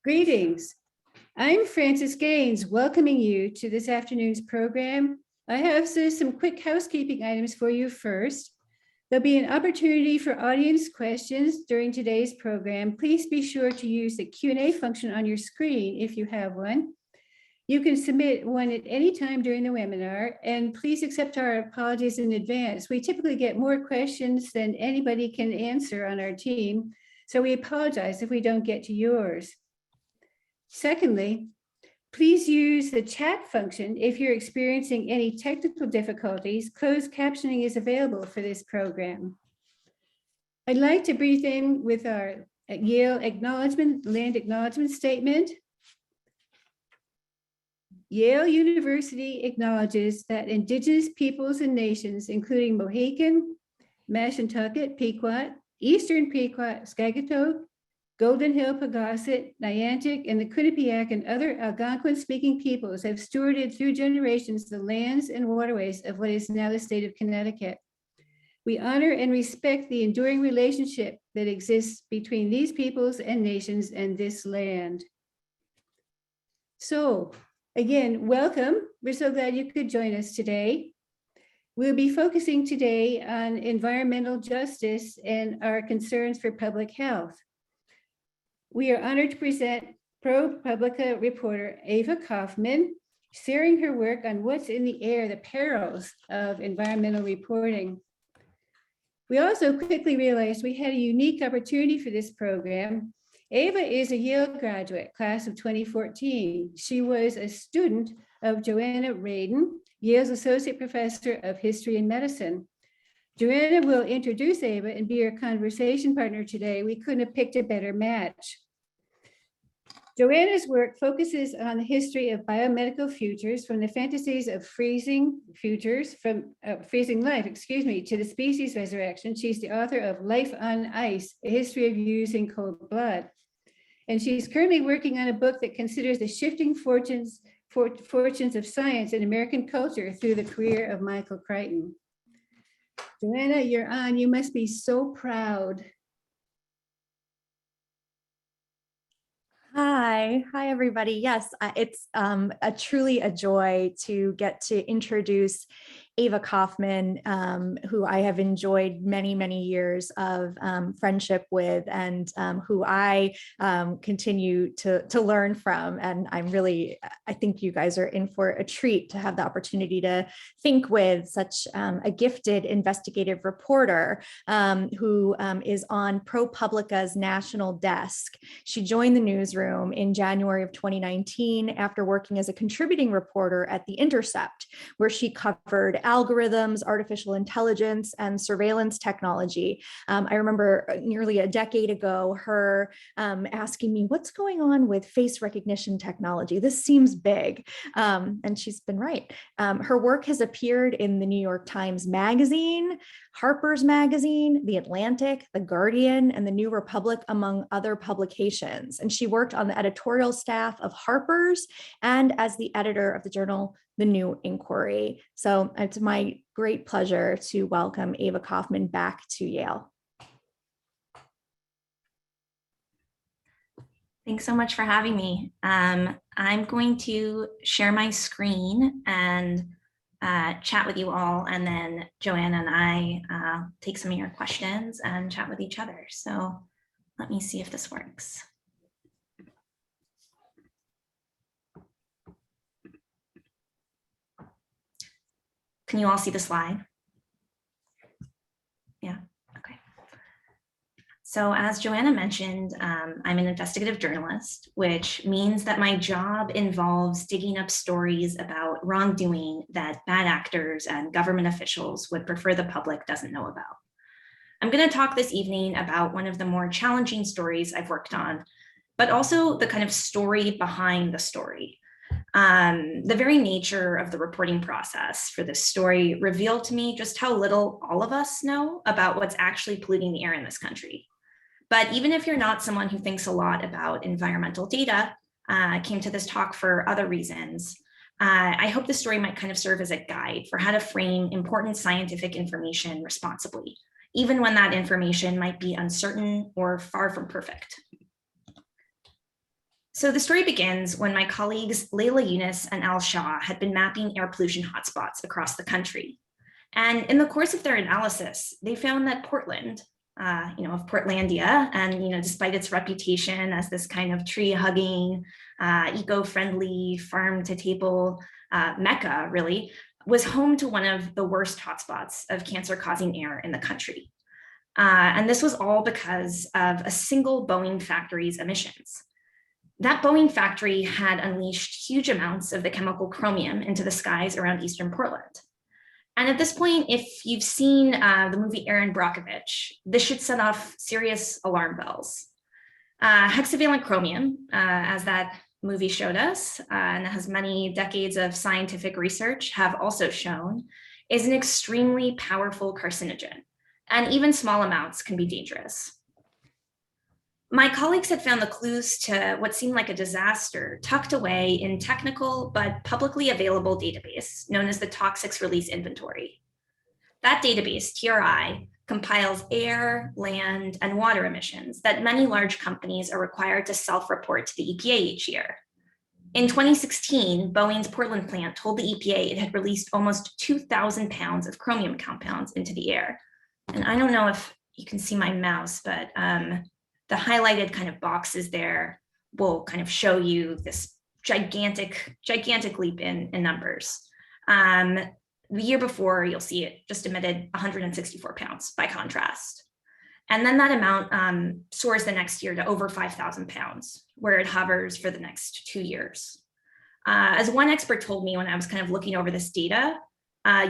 Greetings. I'm Frances Gaines, welcoming you to this afternoon's program. I have some quick housekeeping items for you first. There'll be an opportunity for audience questions during today's program. Please be sure to use the Q&A function on your screen if you have one. You can submit one at any time during the webinar, and please accept our apologies in advance. We typically get more questions than anybody can answer on our team, so we apologize if we don't get to yours. Secondly, please use the chat function if you're experiencing any technical difficulties. Closed captioning is available for this program. I'd like to brief in with our Yale land acknowledgement statement. Yale University acknowledges that Indigenous peoples and nations, including Mohican, Mashantucket, Pequot, Eastern Pequot, Skagitoke, Golden Hill, Pagosset, Niantic, and the Quinnipiac and other Algonquin-speaking peoples have stewarded through generations the lands and waterways of what is now the state of Connecticut. We honor and respect the enduring relationship that exists between these peoples and nations and this land. So, again, welcome. We're so glad you could join us today. We'll be focusing today on environmental justice and our concerns for public health. We are honored to present ProPublica reporter Ava Kofman, sharing her work on what's in the air, the perils of environmental reporting. We also quickly realized we had a unique opportunity for this program. Ava is a Yale graduate, class of 2014. She was a student of Joanna Radin, Yale's Associate Professor of History and Medicine. Joanna will introduce Ava and be our conversation partner today. We couldn't have picked a better match. Joanna's work focuses on the history of biomedical futures, from the fantasies of freezing life, to the species resurrection. She's the author of Life on Ice, A History of Using Cold Blood. And she's currently working on a book that considers the shifting fortunes of science and American culture through the career of Michael Crichton. Joanna, you're on. You must be so proud. Hi everybody. Yes, it's truly a joy to get to introduce Ava Kaufman, who I have enjoyed many years of friendship with, and who I continue to learn from. And I think you guys are in for a treat to have the opportunity to think with such a gifted investigative reporter who is on ProPublica's national desk. She joined the newsroom in January of 2019 after working as a contributing reporter at The Intercept, where she covered algorithms, artificial intelligence, and surveillance technology. I remember nearly a decade ago, her asking me, what's going on with face recognition technology? This seems big. And she's been right. Her work has appeared in the New York Times Magazine, Harper's Magazine, The Atlantic, The Guardian, and The New Republic, among other publications. And she worked on the editorial staff of Harper's and as the editor of the journal The New Inquiry. So it's my great pleasure to welcome Ava Kaufman back to Yale. Thanks so much for having me. I'm going to share my screen and chat with you all, and then Joanna and I take some of your questions and chat with each other. So let me see if this works. Can you all see the slide? Yeah, okay. So as Joanna mentioned, I'm an investigative journalist, which means that my job involves digging up stories about wrongdoing that bad actors and government officials would prefer the public doesn't know about. I'm going to talk this evening about one of the more challenging stories I've worked on, but also the kind of story behind the story. The very nature of the reporting process for this story revealed to me just how little all of us know about what's actually polluting the air in this country. But even if you're not someone who thinks a lot about environmental data, I came to this talk for other reasons. I hope this story might kind of serve as a guide for how to frame important scientific information responsibly, even when that information might be uncertain or far from perfect. So the story begins when my colleagues Layla Yunus and Al Shah had been mapping air pollution hotspots across the country. And in the course of their analysis, they found that Portland, of Portlandia, and despite its reputation as this kind of tree-hugging, eco-friendly, farm-to-table mecca, really, was home to one of the worst hotspots of cancer-causing air in the country. And this was all because of a single Boeing factory's emissions. That Boeing factory had unleashed huge amounts of the chemical chromium into the skies around eastern Portland. And at this point, if you've seen the movie Erin Brockovich, this should set off serious alarm bells. Hexavalent chromium, as that movie showed us, and as many decades of scientific research have also shown, is an extremely powerful carcinogen, and even small amounts can be dangerous. My colleagues had found the clues to what seemed like a disaster tucked away in technical but publicly available database known as the Toxics Release Inventory. That database, TRI, compiles air, land, and water emissions that many large companies are required to self-report to the EPA each year. In 2016, Boeing's Portland plant told the EPA it had released almost 2,000 pounds of chromium compounds into the air. And I don't know if you can see my mouse, but the highlighted kind of boxes there will kind of show you this gigantic leap in numbers. The year before, you'll see it just emitted 164 pounds by contrast. And then that amount soars the next year to over 5,000 pounds, where it hovers for the next 2 years. As one expert told me when I was kind of looking over this data,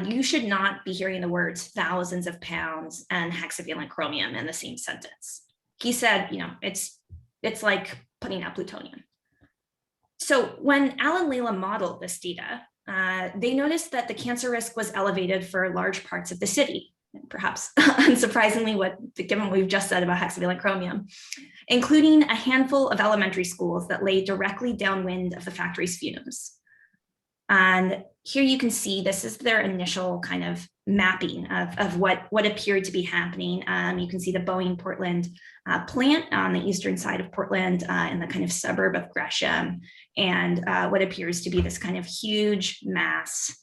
you should not be hearing the words thousands of pounds and hexavalent chromium in the same sentence. He said, it's like putting out plutonium. So when Al and Layla modeled this data, they noticed that the cancer risk was elevated for large parts of the city, perhaps unsurprisingly, given what we've just said about hexavalent chromium, including a handful of elementary schools that lay directly downwind of the factory's fumes. And here you can see this is their initial kind of mapping of what appeared to be happening. You can see the Boeing Portland plant on the eastern side of Portland in the kind of suburb of Gresham, and what appears to be this kind of huge mass,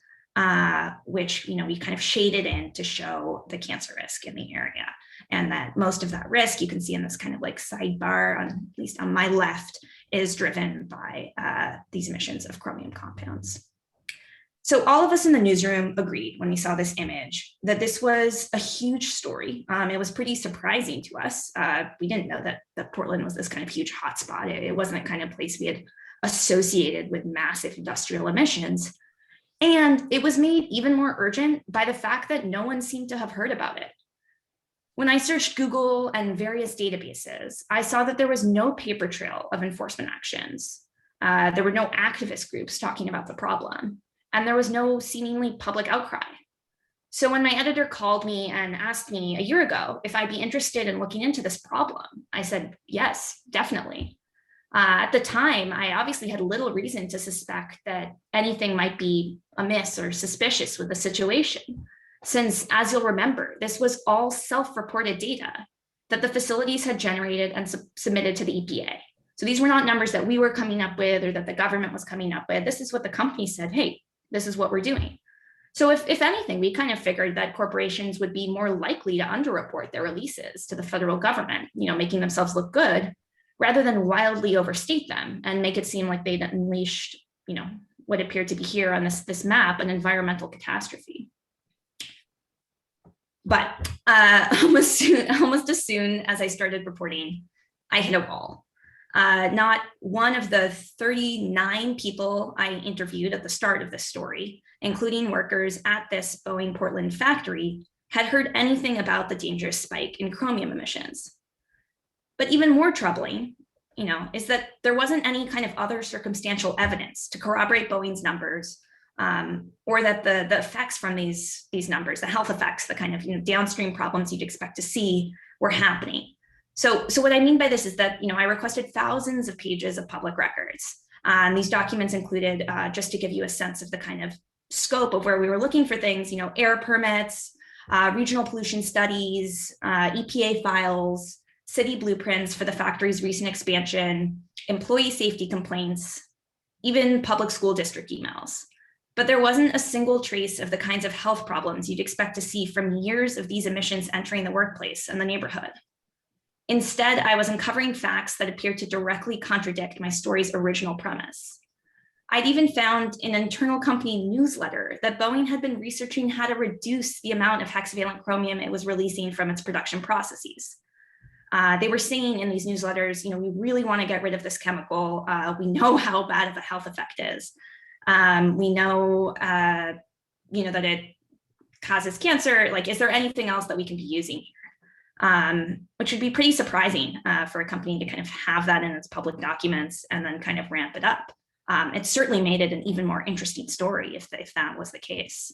which we kind of shaded in to show the cancer risk in the area. And that most of that risk you can see in this kind of like sidebar, at least on my left, is driven by these emissions of chromium compounds. So all of us in the newsroom agreed when we saw this image that this was a huge story. It was pretty surprising to us. We didn't know that Portland was this kind of huge hotspot. It wasn't a kind of place we had associated with massive industrial emissions. And it was made even more urgent by the fact that no one seemed to have heard about it. When I searched Google and various databases, I saw that there was no paper trail of enforcement actions. There were no activist groups talking about the problem. And there was no seemingly public outcry. So when my editor called me and asked me a year ago if I'd be interested in looking into this problem, I said, yes, definitely. At the time, I obviously had little reason to suspect that anything might be amiss or suspicious with the situation, since, as you'll remember, this was all self-reported data that the facilities had generated and submitted to the EPA. So these were not numbers that we were coming up with or that the government was coming up with. This is what the company said, hey, this is what we're doing. So if anything, we kind of figured that corporations would be more likely to underreport their releases to the federal government, making themselves look good, rather than wildly overstate them and make it seem like they'd unleashed, what appeared to be here on this map, an environmental catastrophe. But almost as soon as I started reporting, I hit a wall. Not one of the 39 people I interviewed at the start of this story, including workers at this Boeing Portland factory, had heard anything about the dangerous spike in chromium emissions. But even more troubling, is that there wasn't any kind of other circumstantial evidence to corroborate Boeing's numbers, or that the effects from these numbers, the health effects, the kind of downstream problems you'd expect to see, were happening. So what I mean by this is that I requested thousands of pages of public records. These documents included, just to give you a sense of the kind of scope of where we were looking for things, air permits, regional pollution studies, EPA files, city blueprints for the factory's recent expansion, employee safety complaints, even public school district emails. But there wasn't a single trace of the kinds of health problems you'd expect to see from years of these emissions entering the workplace and the neighborhood. Instead, I was uncovering facts that appeared to directly contradict my story's original premise. I'd even found in an internal company newsletter that Boeing had been researching how to reduce the amount of hexavalent chromium it was releasing from its production processes. They were saying in these newsletters, we really want to get rid of this chemical. We know how bad of a health effect is. We know, that it causes cancer. Like, is there anything else that we can be using here? Which would be pretty surprising for a company to kind of have that in its public documents and then kind of ramp it up. It certainly made it an even more interesting story if that was the case.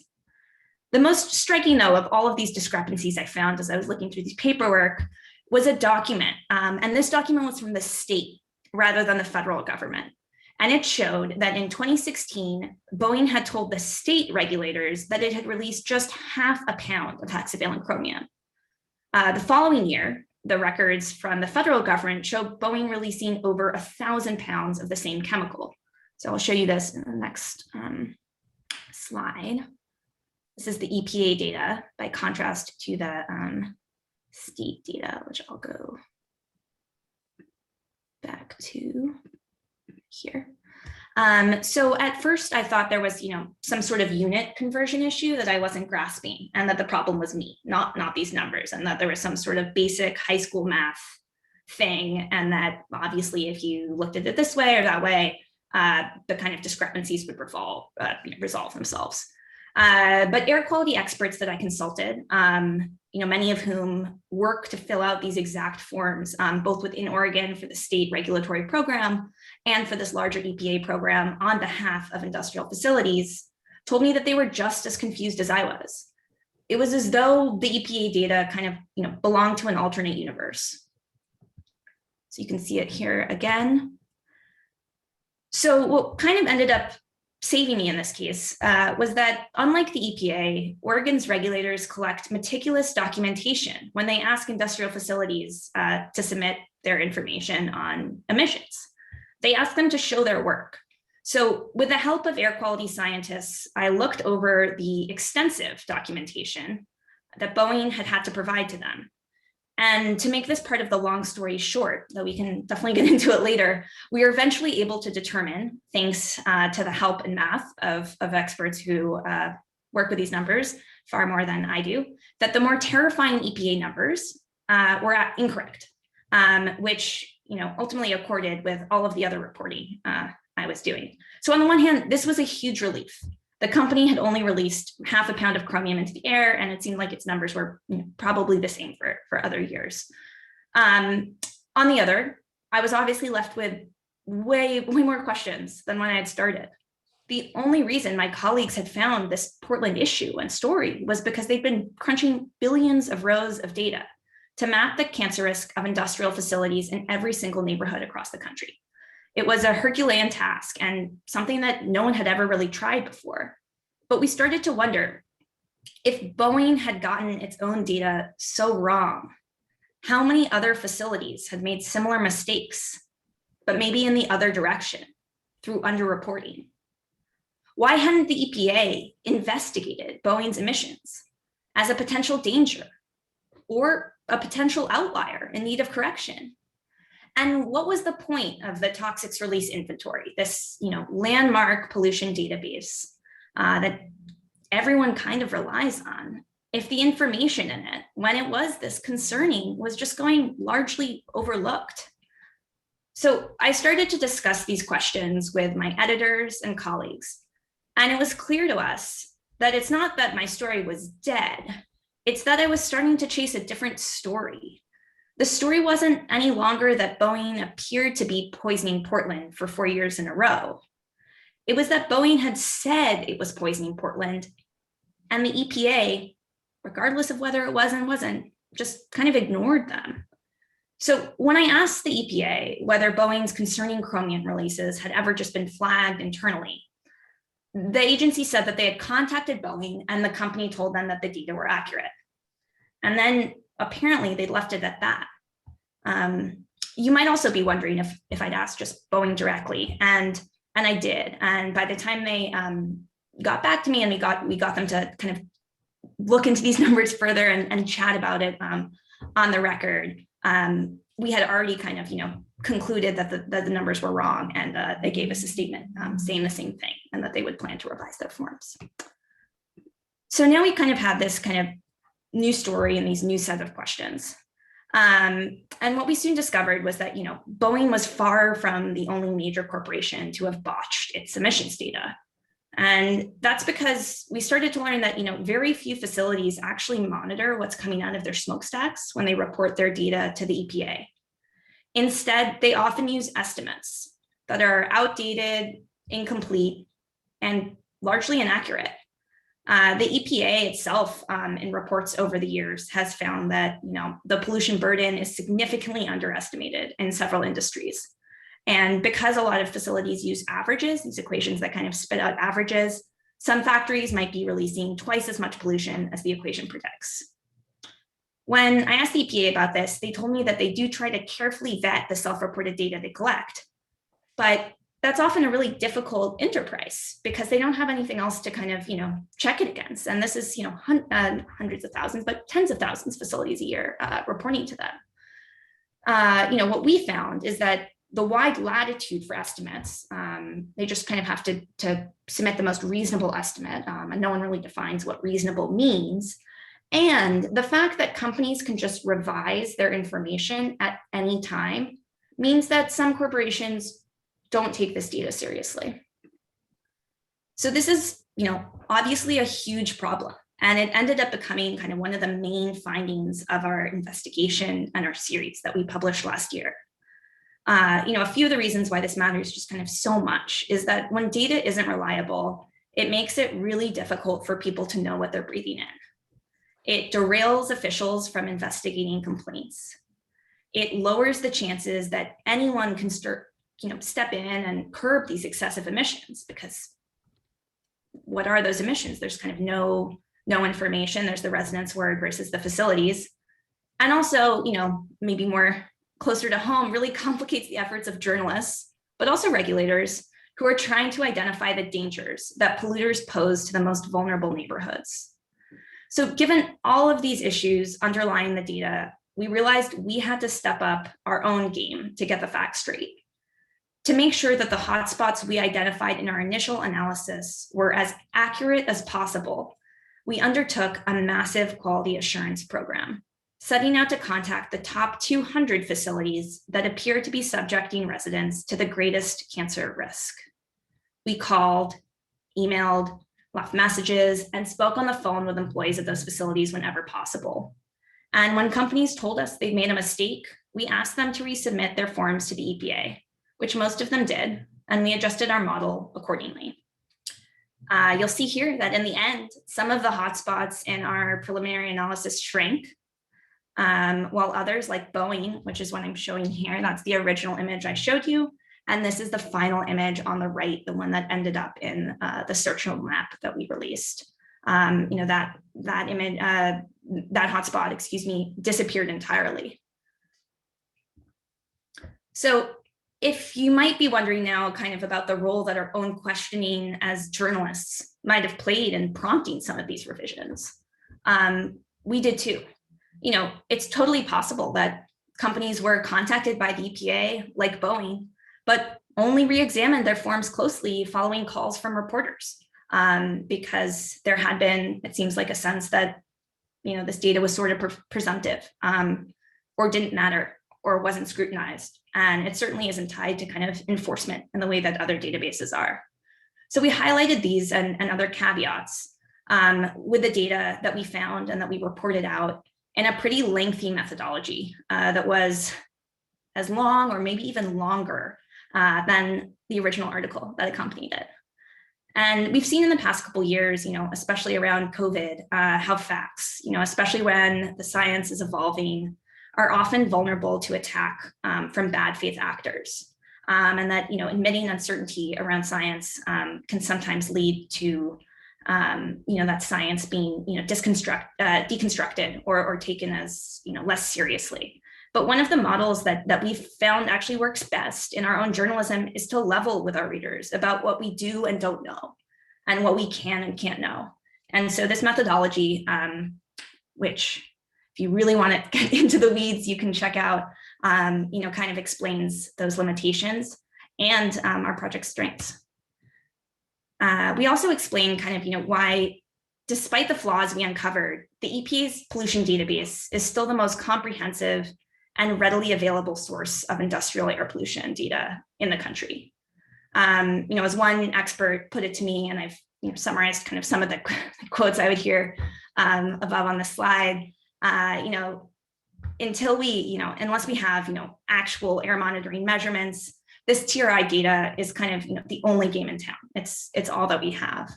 The most striking, though, of all of these discrepancies I found as I was looking through these paperwork was a document. And this document was from the state rather than the federal government. And it showed that in 2016, Boeing had told the state regulators that it had released just 0.5 pound of hexavalent chromium. The following year, the records from the federal government show Boeing releasing over 1,000 pounds of the same chemical. So I'll show you this in the next slide. This is the EPA data by contrast to the state data, which I'll go back to here. So at first I thought there was, some sort of unit conversion issue that I wasn't grasping, and that the problem was me, not these numbers, and that there was some sort of basic high school math thing, and that obviously if you looked at it this way or that way, the kind of discrepancies would resolve themselves. But air quality experts that I consulted, many of whom work to fill out these exact forms, both within Oregon for the state regulatory program and for this larger EPA program on behalf of industrial facilities, told me that they were just as confused as I was. It was as though the EPA data kind of, belonged to an alternate universe. So you can see it here again. So what kind of ended up saving me in this case was that, unlike the EPA, Oregon's regulators collect meticulous documentation when they ask industrial facilities to submit their information on emissions. They ask them to show their work. So with the help of air quality scientists, I looked over the extensive documentation that Boeing had to provide to them. And to make this part of the long story short, though we can definitely get into it later, we were eventually able to determine, thanks to the help and math of experts who work with these numbers far more than I do, that the more terrifying EPA numbers were incorrect, which ultimately accorded with all of the other reporting I was doing. So on the one hand, this was a huge relief. The company had only released 0.5 pound of chromium into the air, and it seemed like its numbers were probably the same for other years. On the other, I was obviously left with way more questions than when I had started. The only reason my colleagues had found this Portland issue and story was because they'd been crunching billions of rows of data to map the cancer risk of industrial facilities in every single neighborhood across the country. It was a Herculean task and something that no one had ever really tried before. But we started to wonder, if Boeing had gotten its own data so wrong, how many other facilities had made similar mistakes, but maybe in the other direction through underreporting? Why hadn't the EPA investigated Boeing's emissions as a potential danger or a potential outlier in need of correction? And what was the point of the toxics release inventory, this landmark pollution database that everyone kind of relies on, if the information in it, when it was this concerning, was just going largely overlooked? So I started to discuss these questions with my editors and colleagues, and it was clear to us that it's not that my story was dead, it's that I was starting to chase a different story. The story wasn't any longer that Boeing appeared to be poisoning Portland for 4 years in a row. It was that Boeing had said it was poisoning Portland, and the EPA, regardless of whether it was and wasn't, just kind of ignored them. So when I asked the EPA whether Boeing's concerning chromium releases had ever just been flagged internally, the agency said that they had contacted Boeing and the company told them that the data were accurate. And then apparently they left it at that. You might also be wondering if I'd asked just Boeing directly, and I did. And by the time they got back to me and we got them to kind of look into these numbers further and chat about it on the record, we had already kind of, concluded that the numbers were wrong, and they gave us a statement saying the same thing, and that they would plan to revise their forms. So now we kind of have this kind of new story and these new set of questions. And what we soon discovered was that, Boeing was far from the only major corporation to have botched its emissions data. And that's because we started to learn that, very few facilities actually monitor what's coming out of their smokestacks when they report their data to the EPA. Instead, they often use estimates that are outdated, incomplete, and largely inaccurate. The EPA itself, in reports over the years, has found that the pollution burden is significantly underestimated in several industries. And because a lot of facilities use averages, these equations that kind of spit out averages, some factories might be releasing twice as much pollution as the equation predicts. When I asked the EPA about this, they told me that they do try to carefully vet the self-reported data they collect, but that's often a really difficult enterprise because they don't have anything else to kind of, check it against. And this is, hundreds of thousands, but tens of thousands of facilities a year reporting to them. What we found is that the wide latitude for estimates, they just kind of have to submit the most reasonable estimate, and no one really defines what reasonable means. And the fact that companies can just revise their information at any time means that some corporations don't take this data seriously. So this is, obviously a huge problem. And it ended up becoming kind of one of the main findings of our investigation and our series that we published last year. A few of the reasons why this matters just kind of so much is that when data isn't reliable, it makes it really difficult for people to know what they're breathing in. It derails officials from investigating complaints. It lowers the chances that anyone can step in and curb these excessive emissions, because what are those emissions? There's kind of no information. There's the residents' word versus the facilities. And also, maybe more closer to home, really complicates the efforts of journalists, but also regulators who are trying to identify the dangers that polluters pose to the most vulnerable neighborhoods. So given all of these issues underlying the data, we realized we had to step up our own game to get the facts straight. To make sure that the hotspots we identified in our initial analysis were as accurate as possible, we undertook a massive quality assurance program, setting out to contact the top 200 facilities that appear to be subjecting residents to the greatest cancer risk. We called, emailed, left messages, and spoke on the phone with employees at those facilities whenever possible. And when companies told us they'd made a mistake, we asked them to resubmit their forms to the EPA, which most of them did, and we adjusted our model accordingly. You'll see here that in the end, some of the hotspots in our preliminary analysis shrank, while others like Boeing, which is what I'm showing here, that's the original image I showed you, and this is the final image on the right, the one that ended up in the searchable map that we released. That image, that hotspot, disappeared entirely. So if you might be wondering now kind of about the role that our own questioning as journalists might have played in prompting some of these revisions, we did too. It's totally possible that companies were contacted by the EPA, like Boeing, but only re-examined their forms closely following calls from reporters, because there had been, it seems like, a sense that, this data was sort of presumptive, or didn't matter, or wasn't scrutinized. And it certainly isn't tied to kind of enforcement in the way that other databases are. So we highlighted these and other caveats with the data that we found and that we reported out in a pretty lengthy methodology that was as long or maybe even longer than the original article that accompanied it. And we've seen in the past couple of years, especially around COVID, how facts, especially when the science is evolving, are often vulnerable to attack from bad faith actors. And that, admitting uncertainty around science can sometimes lead to, that science being, deconstructed or taken as, less seriously. But one of the models that we found actually works best in our own journalism is to level with our readers about what we do and don't know, and what we can and can't know. And so this methodology, which if you really want to get into the weeds, you can check out, kind of explains those limitations and our project strengths. We also explain kind of, why, despite the flaws we uncovered, the EPA's pollution database is still the most comprehensive and readily available source of industrial air pollution data in the country. As one expert put it to me, and I've summarized kind of some of the quotes I would hear above on the slide, until we, unless we have, actual air monitoring measurements, this TRI data is kind of, the only game in town. It's all that we have.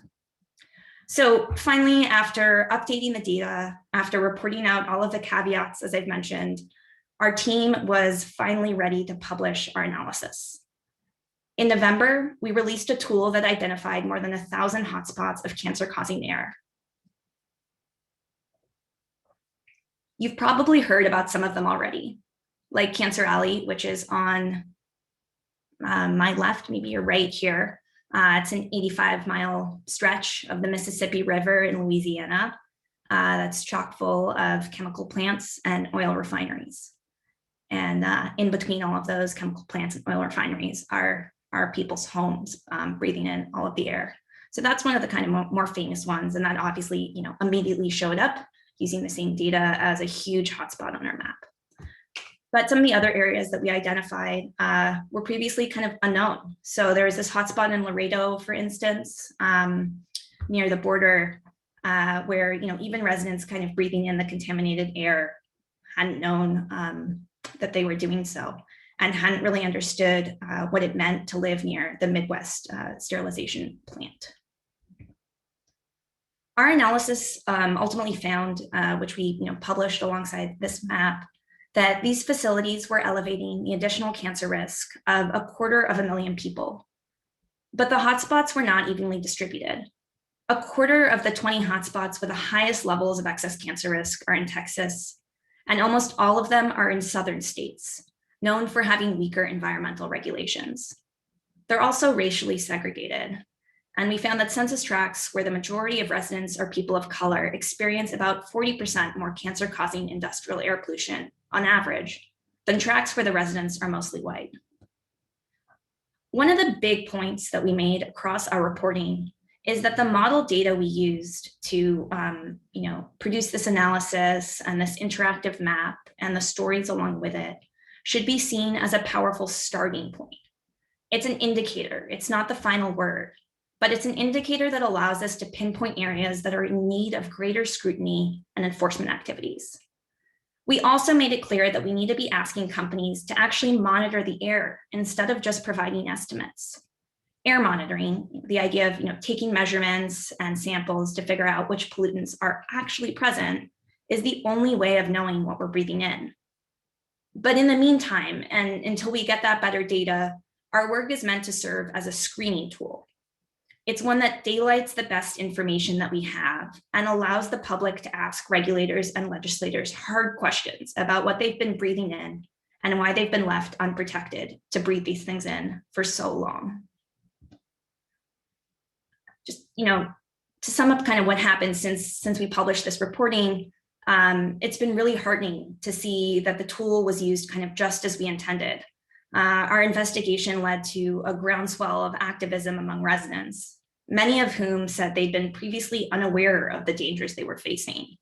So finally, after updating the data, after reporting out all of the caveats, as I've mentioned, our team was finally ready to publish our analysis. In November, we released a tool that identified more than 1,000 hotspots of cancer-causing air. You've probably heard about some of them already, like Cancer Alley, which is on my left, maybe your right here. It's an 85-mile stretch of the Mississippi River in Louisiana that's chock full of chemical plants and oil refineries. And in between all of those chemical plants and oil refineries are people's homes, breathing in all of the air. So that's one of the kind of more famous ones. And that obviously, immediately showed up using the same data as a huge hotspot on our map. But some of the other areas that we identified were previously kind of unknown. So there was this hotspot in Laredo, for instance, near the border, where even residents kind of breathing in the contaminated air hadn't known that they were doing so, and hadn't really understood what it meant to live near the Midwest sterilization plant. Our analysis ultimately found, which we published alongside this map, that these facilities were elevating the additional cancer risk of 250,000 people. But the hotspots were not evenly distributed. 1/4 of the 20 hotspots with the highest levels of excess cancer risk are in Texas, and almost all of them are in southern states, known for having weaker environmental regulations. They're also racially segregated. And we found that census tracts where the majority of residents are people of color experience about 40% more cancer-causing industrial air pollution on average than tracts where the residents are mostly white. One of the big points that we made across our reporting is that the model data we used to produce this analysis and this interactive map and the stories along with it should be seen as a powerful starting point. It's an indicator, it's not the final word, but it's an indicator that allows us to pinpoint areas that are in need of greater scrutiny and enforcement activities. We also made it clear that we need to be asking companies to actually monitor the air instead of just providing estimates. Air monitoring, the idea of taking measurements and samples to figure out which pollutants are actually present, is the only way of knowing what we're breathing in. But in the meantime, and until we get that better data, our work is meant to serve as a screening tool. It's one that daylights the best information that we have and allows the public to ask regulators and legislators hard questions about what they've been breathing in and why they've been left unprotected to breathe these things in for so long. Just, to sum up kind of what happened since we published this reporting, it's been really heartening to see that the tool was used kind of just as we intended. Our investigation led to a groundswell of activism among residents, many of whom said they'd been previously unaware of the dangers they were facing.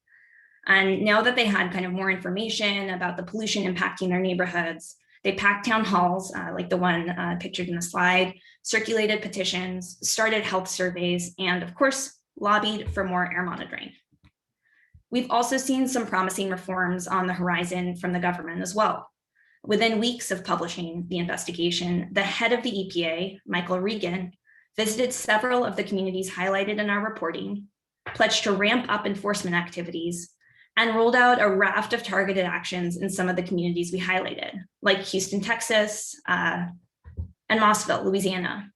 And now that they had kind of more information about the pollution impacting their neighborhoods, they packed town halls, like the one pictured in the slide, circulated petitions, started health surveys, and of course, lobbied for more air monitoring. We've also seen some promising reforms on the horizon from the government as well. Within weeks of publishing the investigation, the head of the EPA, Michael Regan, visited several of the communities highlighted in our reporting, pledged to ramp up enforcement activities, and rolled out a raft of targeted actions in some of the communities we highlighted, like Houston, Texas, and Mossville, Louisiana.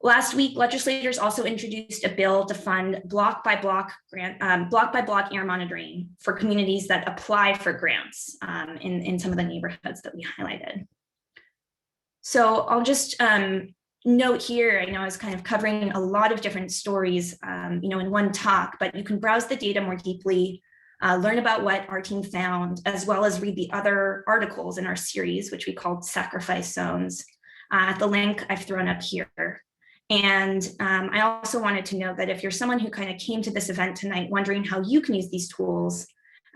Last week, legislators also introduced a bill to fund block by block air monitoring for communities that apply for grants in some of the neighborhoods that we highlighted. So I'll just note here, I know I was kind of covering a lot of different stories, in one talk, but you can browse the data more deeply, learn about what our team found, as well as read the other articles in our series, which we called Sacrifice Zones, at the link I've thrown up here. And I also wanted to note that if you're someone who kind of came to this event tonight wondering how you can use these tools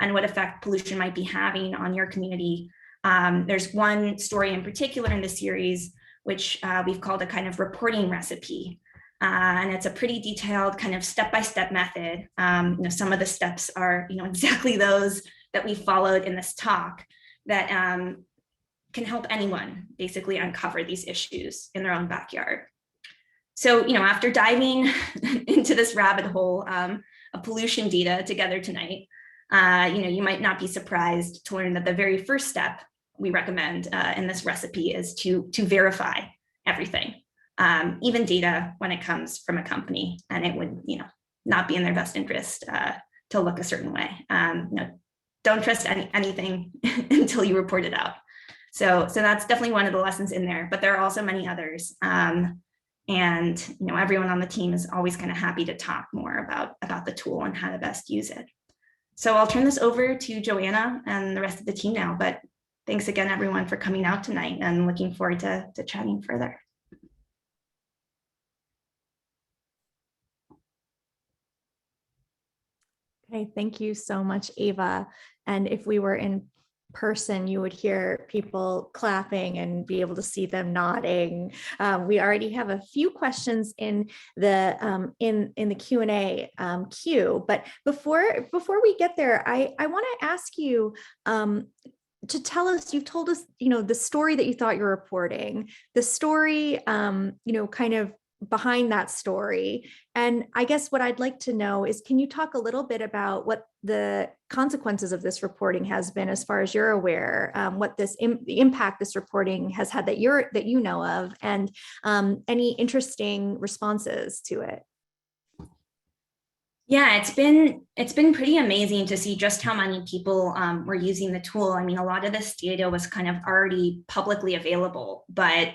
and what effect pollution might be having on your community, there's one story in particular in the series, which we've called a kind of reporting recipe. And it's a pretty detailed kind of step-by-step method. Some of the steps are exactly those that we followed in this talk that can help anyone basically uncover these issues in their own backyard. So, after diving into this rabbit hole of pollution data together tonight, you might not be surprised to learn that the very first step we recommend in this recipe is to verify everything, even data when it comes from a company, and it would, not be in their best interest to look a certain way. Don't trust anything until you report it out. So that's definitely one of the lessons in there, but there are also many others. And everyone on the team is always kind of happy to talk more about the tool and how to best use it. So I'll turn this over to Joanna and the rest of the team now, but thanks again, everyone, for coming out tonight, and looking forward to chatting further. Okay, thank you so much, Ava. And if we were in person, you would hear people clapping and be able to see them nodding. We already have a few questions in the Q&A queue, but before we get there, I want to ask you to tell us, you've told us, the story that you thought you were reporting, the story, kind of behind that story. And I guess what I'd like to know is, can you talk a little bit about what the consequences of this reporting has been, as far as you're aware, what the impact this reporting has had that you know of, and any interesting responses to it? Yeah, it's been pretty amazing to see just how many people were using the tool. I mean, a lot of this data was kind of already publicly available, but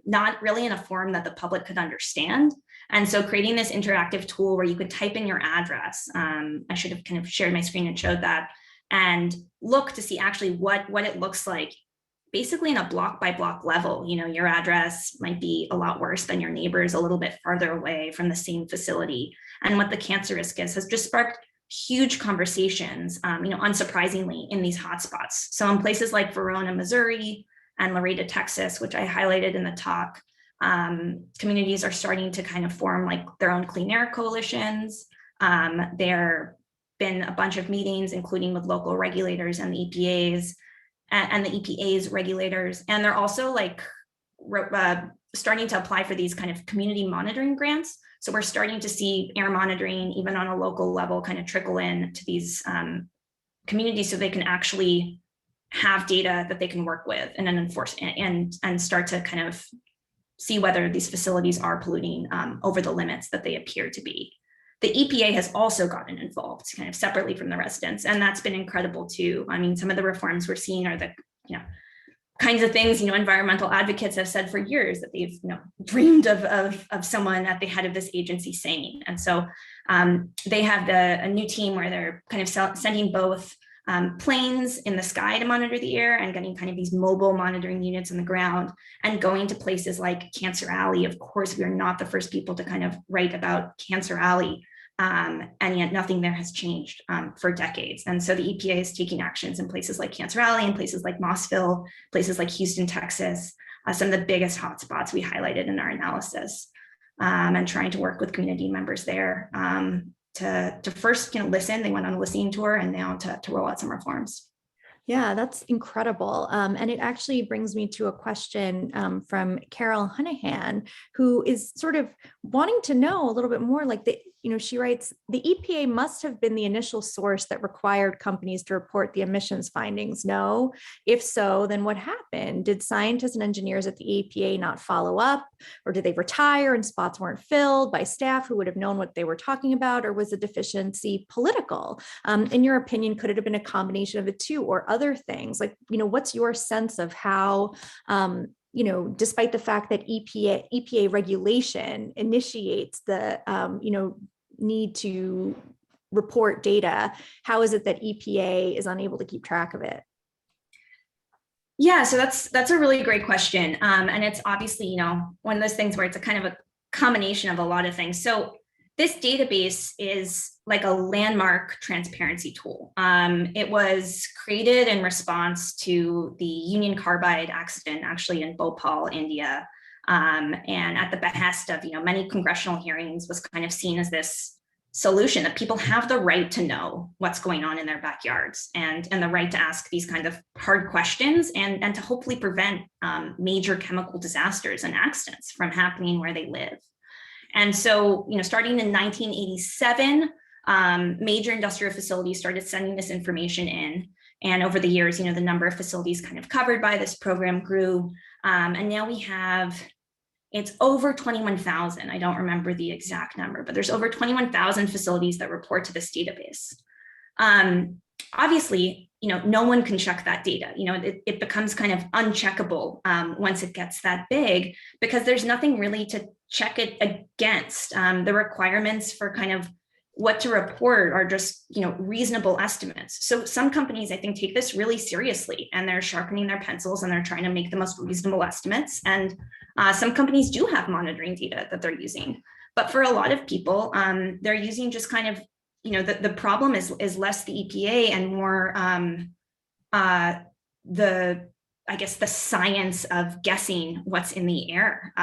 not really in a form that the public could understand. And so creating this interactive tool where you could type in your address, I should have kind of shared my screen and showed that, and look to see actually what it looks like, basically in a block by block level. Your address might be a lot worse than your neighbors a little bit farther away from the same facility, and what the cancer risk is, has just sparked huge conversations, unsurprisingly, in these hotspots. So in places like Verona, Missouri, and Laredo, Texas, which I highlighted in the talk, communities are starting to kind of form like their own clean air coalitions. There been a bunch of meetings, including with local regulators and the EPA's regulators, and they're also like starting to apply for these kind of community monitoring grants. So we're starting to see air monitoring, even on a local level, kind of trickle in to these communities, so they can actually have data that they can work with and then enforce and start to kind of see whether these facilities are polluting over the limits that they appear to be. The EPA has also gotten involved kind of separately from the residents, and that's been incredible too. I mean, some of the reforms we're seeing are the kinds of things environmental advocates have said for years that they've dreamed of someone at the head of this agency saying. And so they have a new team where they're kind of sending both planes in the sky to monitor the air, and getting kind of these mobile monitoring units on the ground, and going to places like Cancer Alley. Of course, we are not the first people to kind of write about Cancer Alley, and yet nothing there has changed for decades. And so the EPA is taking actions in places like Cancer Alley, and places like Mossville, places like Houston, Texas, some of the biggest hotspots we highlighted in our analysis, and trying to work with community members there to first listen. They went on a listening tour, and now to roll out some reforms. Yeah, that's incredible. And it actually brings me to a question from Carol Hunahan, who is sort of wanting to know a little bit more, like she writes, the EPA must have been the initial source that required companies to report the emissions findings. No? If so, then what happened? Did scientists and engineers at the EPA not follow up, or did they retire and spots weren't filled by staff who would have known what they were talking about, or was the deficiency political? In your opinion, could it have been a combination of the two or other things? Like, what's your sense of how, despite the fact that EPA regulation initiates the, need to report data, how is it that EPA is unable to keep track of it? Yeah, so that's a really great question. And it's obviously, one of those things where it's a kind of a combination of a lot of things. So this database is like a landmark transparency tool. It was created in response to the Union Carbide accident, actually in Bhopal, India. And at the behest of many congressional hearings, was kind of seen as this solution that people have the right to know what's going on in their backyards, and the right to ask these kind of hard questions, and to hopefully prevent major chemical disasters and accidents from happening where they live. And so, starting in 1987, major industrial facilities started sending this information in. And over the years, the number of facilities kind of covered by this program grew. And now we have, it's over 21,000. I don't remember the exact number, but there's over 21,000 facilities that report to this database. Obviously, no one can check that data. It becomes kind of uncheckable once it gets that big, because there's nothing really to check it against. The requirements for kind of what to report are just, reasonable estimates. So some companies, I think, take this really seriously, and they're sharpening their pencils and they're trying to make the most reasonable estimates. And some companies do have monitoring data that they're using. But for a lot of people, they're using just kind of, the problem is less the EPA and more the science of guessing what's in the air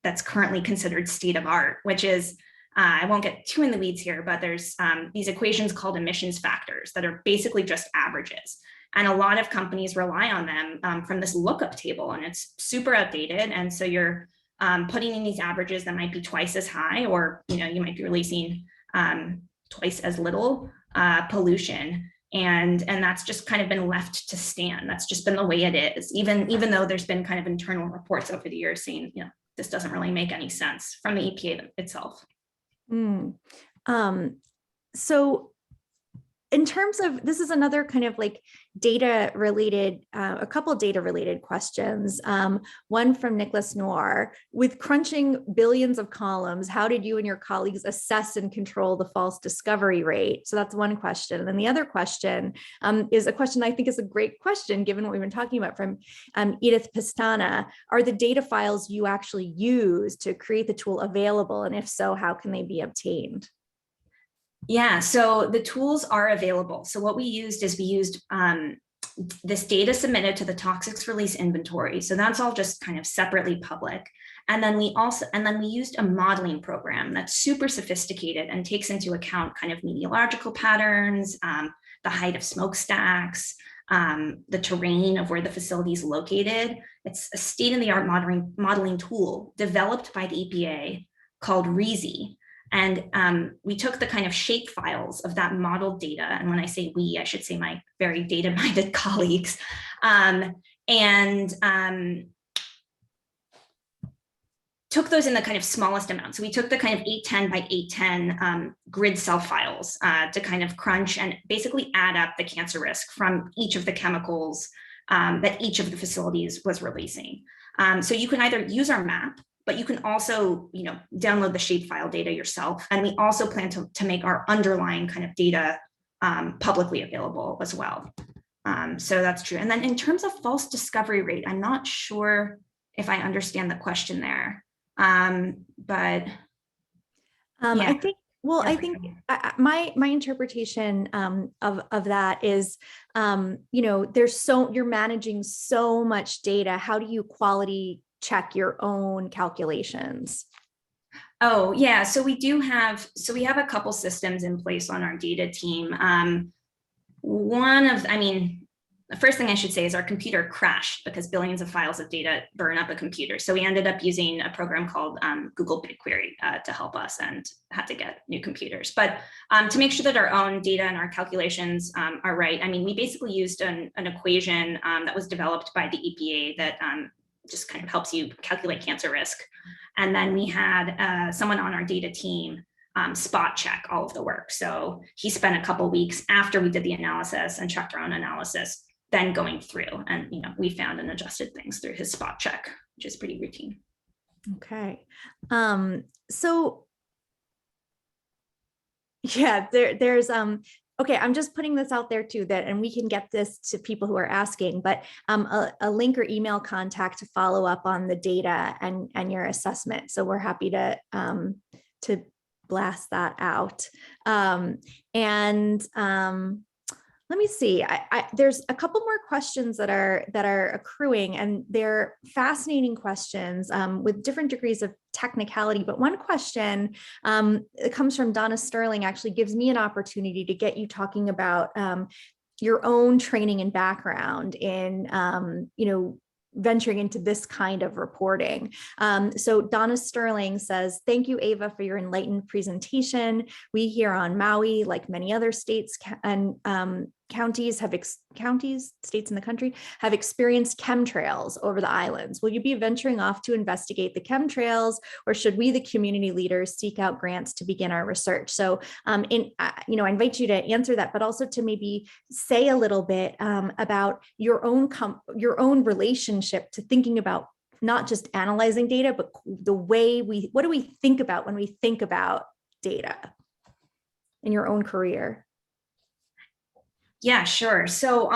that's currently considered state of art, which is, I won't get too in the weeds here, but there's these equations called emissions factors that are basically just averages. And a lot of companies rely on them from this lookup table, and it's super outdated. And so you're putting in these averages that might be twice as high, or you might be releasing twice as little pollution. And that's just kind of been left to stand. That's just been the way it is, even though there's been kind of internal reports over the years saying, this doesn't really make any sense from the EPA itself. So in terms of, this is another kind of like data related, a couple of data related questions. One from Nicholas Noir: with crunching billions of columns, how did you and your colleagues assess and control the false discovery rate? So that's one question. And then the other question is a question I think is a great question, given what we've been talking about, from Edith Pastana. Are the data files you actually use to create the tool available? And if so, how can they be obtained? Yeah, so the tools are available. So what we used this data submitted to the toxics release inventory. So that's all just kind of separately public. And then we used a modeling program that's super sophisticated and takes into account kind of meteorological patterns, the height of smokestacks, the terrain of where the facility is located. It's a state-of-the-art modeling tool developed by the EPA called REASY. And we took the kind of shape files of that modeled data. And when I say we, I should say my very data-minded colleagues. Took those in the kind of smallest amount. So we took the kind of 810 by 810 grid cell files to kind of crunch and basically add up the cancer risk from each of the chemicals that each of the facilities was releasing. So you can either use our map, but you can also, download the shapefile data yourself. And we also plan to make our underlying kind of data publicly available as well. So that's true. And then in terms of false discovery rate, I'm not sure if I understand the question there. But yeah. I think, well, I think my interpretation of that is, you're managing so much data. How do you quality check your own calculations? Oh, yeah. So we have a couple systems in place on our data team. the first thing I should say is our computer crashed because billions of files of data burn up a computer. So we ended up using a program called Google BigQuery to help us, and had to get new computers. But to make sure that our own data and our calculations are right, I mean, we basically used an equation that was developed by the EPA that just kind of helps you calculate cancer risk. And then we had someone on our data team spot check all of the work. So he spent a couple weeks after we did the analysis and checked our own analysis, then going through, and we found and adjusted things through his spot check, which is pretty routine. Okay. So yeah, there's okay, I'm just putting this out there too, that, and we can get this to people who are asking, but a link or email contact to follow up on the data and your assessment. So we're happy to blast that out. Let me see. There's a couple more questions that are accruing, and they're fascinating questions with different degrees of technicality. But one question that comes from Donna Sterling actually gives me an opportunity to get you talking about your own training and background in, venturing into this kind of reporting. So Donna Sterling says, thank you, Ava, for your enlightened presentation. We here on Maui, like many other states and states in the country, have experienced chemtrails over the islands. Will you be venturing off to investigate the chemtrails, or should we, the community leaders, seek out grants to begin our research? So, I invite you to answer that, but also to maybe say a little bit about your own relationship to thinking about not just analyzing data, but the way what do we think about when we think about data in your own career? Yeah, sure. So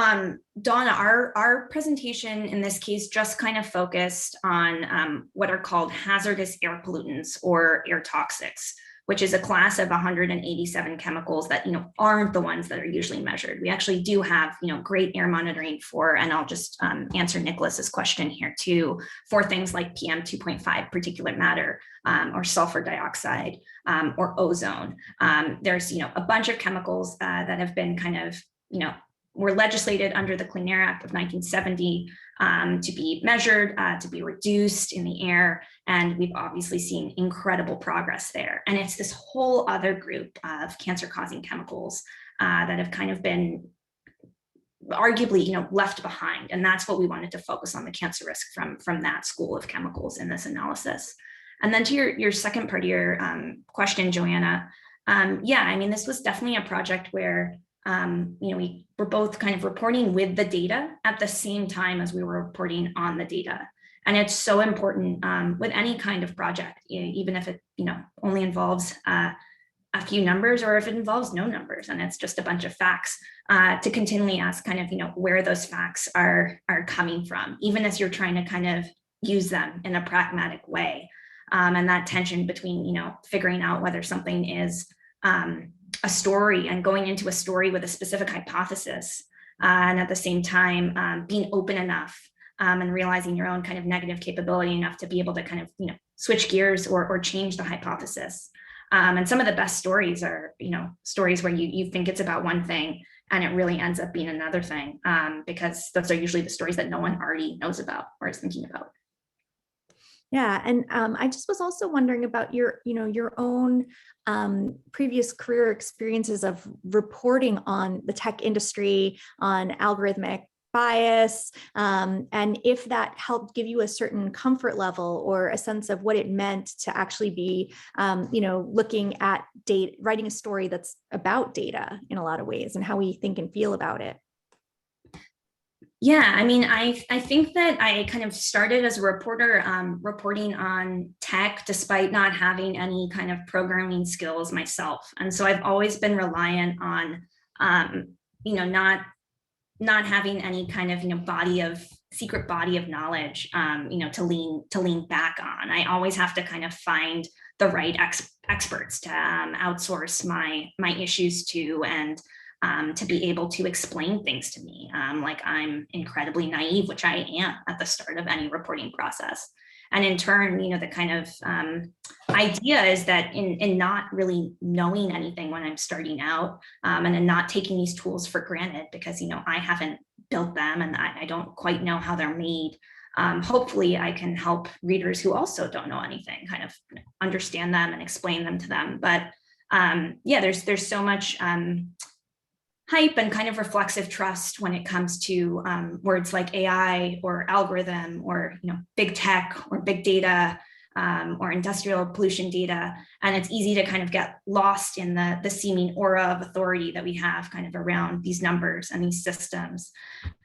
Donna, our presentation in this case just kind of focused on what are called hazardous air pollutants or air toxics, which is a class of 187 chemicals that aren't the ones that are usually measured. We actually do have great air monitoring for, and I'll just answer Nicholas's question here too, for things like PM 2.5 particulate matter or sulfur dioxide or ozone. There's a bunch of chemicals that have been kind of were legislated under the Clean Air Act of 1970 to be measured, to be reduced in the air. And we've obviously seen incredible progress there. And it's this whole other group of cancer-causing chemicals that have kind of been arguably, left behind. And that's what we wanted to focus on, the cancer risk from that school of chemicals in this analysis. And then to your second part of your question, Joanna, this was definitely a project where we were both kind of reporting with the data at the same time as we were reporting on the data. And it's so important with any kind of project, even if it, only involves a few numbers, or if it involves no numbers and it's just a bunch of facts, to continually ask kind of, where those facts are coming from, even as you're trying to kind of use them in a pragmatic way. And that tension between, figuring out whether something is a story and going into a story with a specific hypothesis, and at the same time being open enough and realizing your own kind of negative capability enough to be able to kind of switch gears or change the hypothesis. And some of the best stories are stories where you think it's about one thing and it really ends up being another thing, because those are usually the stories that no one already knows about or is thinking about. Yeah, and I just was also wondering about your own previous career experiences of reporting on the tech industry, on algorithmic bias, and if that helped give you a certain comfort level or a sense of what it meant to actually be, looking at data, writing a story that's about data in a lot of ways, and how we think and feel about it. Yeah, I think that I kind of started as a reporter reporting on tech despite not having any kind of programming skills myself. And so I've always been reliant on, not having any kind of, secret body of knowledge, to lean back on. I always have to kind of find the right experts to outsource my issues to, and to be able to explain things to me. Like I'm incredibly naive, which I am at the start of any reporting process. And in turn, the kind of idea is that in not really knowing anything when I'm starting out, and in not taking these tools for granted because, I haven't built them and I don't quite know how they're made. Hopefully I can help readers who also don't know anything kind of understand them and explain them to them. But yeah, there's so much hype and kind of reflexive trust when it comes to words like AI or algorithm or big tech or big data or industrial pollution data. And it's easy to kind of get lost in the seeming aura of authority that we have kind of around these numbers and these systems.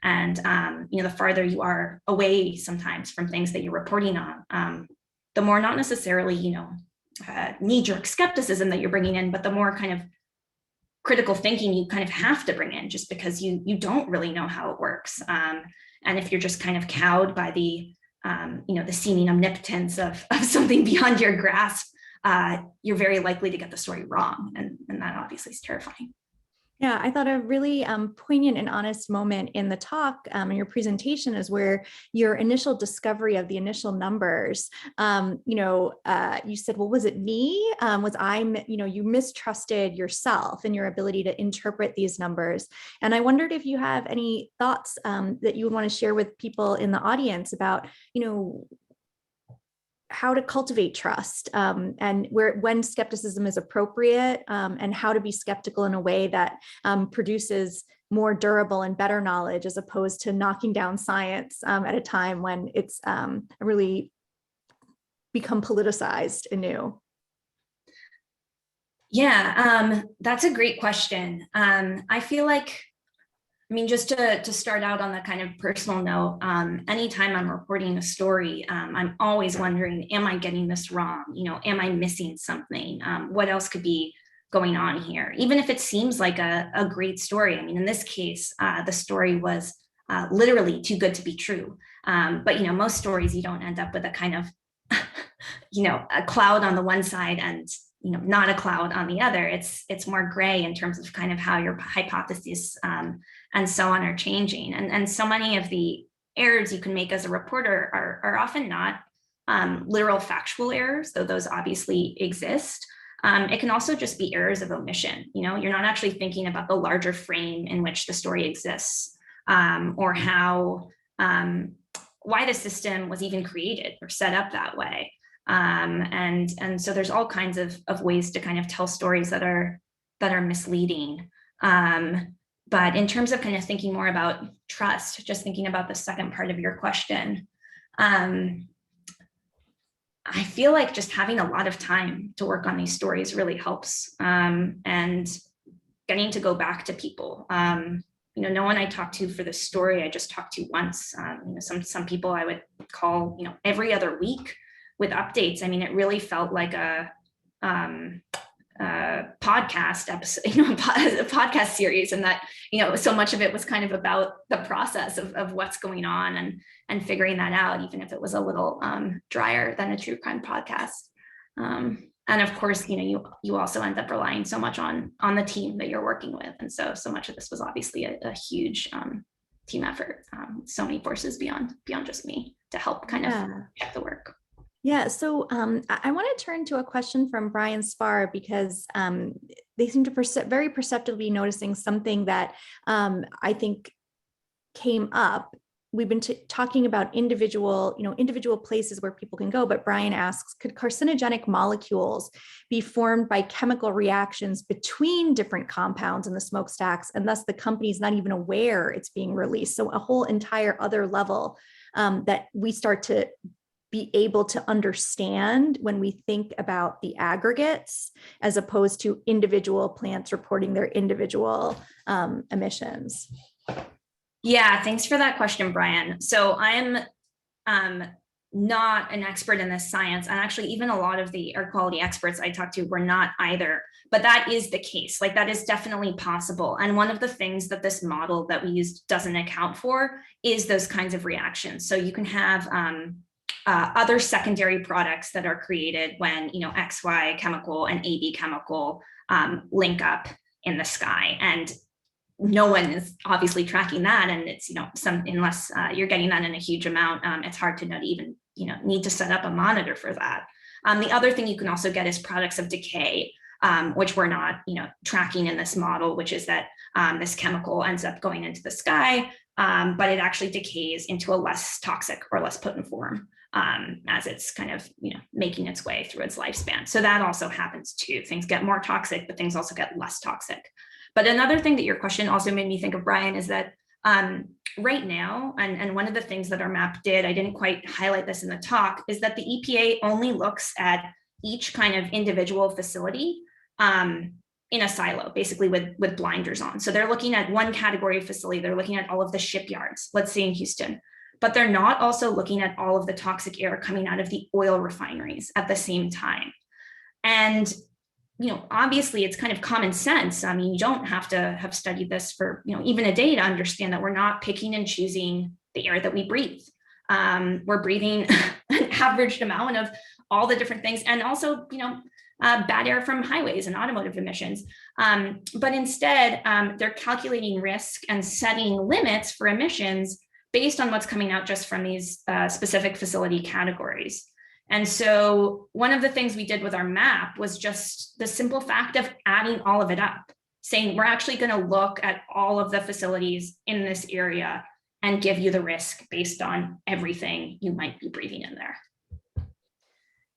And the farther you are away sometimes from things that you're reporting on, the more not necessarily knee-jerk skepticism that you're bringing in, but the more kind of critical thinking you kind of have to bring in just because you don't really know how it works. And if you're just kind of cowed by the seeming omnipotence of something beyond your grasp, you're very likely to get the story wrong. And that obviously is terrifying. Yeah, I thought a really poignant and honest moment in the talk in your presentation is where your initial discovery of the initial numbers, you said, well, was it me? You mistrusted yourself and your ability to interpret these numbers. And I wondered if you have any thoughts that you would want to share with people in the audience about, how to cultivate trust and when skepticism is appropriate and how to be skeptical in a way that produces more durable and better knowledge as opposed to knocking down science at a time when it's really become politicized anew. Yeah, that's a great question. I feel like, just to start out on the kind of personal note, anytime I'm reporting a story, I'm always wondering, am I getting this wrong? Am I missing something? What else could be going on here? Even if it seems like a great story. In this case, the story was literally too good to be true. But, most stories, you don't end up with a kind of, a cloud on the one side and not a cloud on the other. It's more gray in terms of kind of how your hypotheses and so on are changing. And so many of the errors you can make as a reporter are often not literal factual errors, though those obviously exist. It can also just be errors of omission. You're not actually thinking about the larger frame in which the story exists, or how why the system was even created or set up that way. And so there's all kinds of ways to kind of tell stories that are misleading. But in terms of kind of thinking more about trust, just thinking about the second part of your question, I feel like just having a lot of time to work on these stories really helps, and getting to go back to people. No one I talked to for this story, I just talked to once. Some people I would call, every other week with updates. It really felt like a podcast episode, a podcast series, and that, so much of it was kind of about the process of what's going on and figuring that out, even if it was a little drier than a true crime podcast. And of course, you also end up relying so much on the team that you're working with. And so much of this was obviously a huge team effort. So many forces beyond just me to help kind of get the work. Yeah, so I want to turn to a question from Brian Spar because they seem to very perceptively noticing something that I think came up. We've been talking about individual places where people can go, but Brian asks, could carcinogenic molecules be formed by chemical reactions between different compounds in the smokestacks, and thus the company's not even aware it's being released? So a whole entire other level that we start to be able to understand when we think about the aggregates as opposed to individual plants reporting their individual emissions. Yeah, thanks for that question, Brian. So I'm not an expert in this science, and actually even a lot of the air quality experts I talked to were not either, but that is the case. Like, that is definitely possible. And one of the things that this model that we used doesn't account for is those kinds of reactions. So you can have other secondary products that are created when XY chemical and AB chemical link up in the sky. And no one is obviously tracking that, and it's, unless you're getting that in a huge amount, it's hard to know to even, need to set up a monitor for that. The other thing you can also get is products of decay, which we're not, tracking in this model, which is that this chemical ends up going into the sky, but it actually decays into a less toxic or less potent form as it's kind of, making its way through its lifespan. So that also happens too. Things get more toxic, but things also get less toxic. But another thing that your question also made me think of, Brian, is that right now, and one of the things that our map did, I didn't quite highlight this in the talk, is that the EPA only looks at each kind of individual facility in a silo, basically with blinders on. So they're looking at one category of facility. They're looking at all of the shipyards, let's say in Houston, but they're not also looking at all of the toxic air coming out of the oil refineries at the same time. And obviously it's kind of common sense. I mean, you don't have to have studied this for, even a day to understand that we're not picking and choosing the air that we breathe. We're breathing an averaged amount of all the different things, and also, bad air from highways and automotive emissions. But instead, they're calculating risk and setting limits for emissions based on what's coming out just from these specific facility categories. And so one of the things we did with our map was just the simple fact of adding all of it up, saying we're actually going to look at all of the facilities in this area and give you the risk based on everything you might be breathing in there.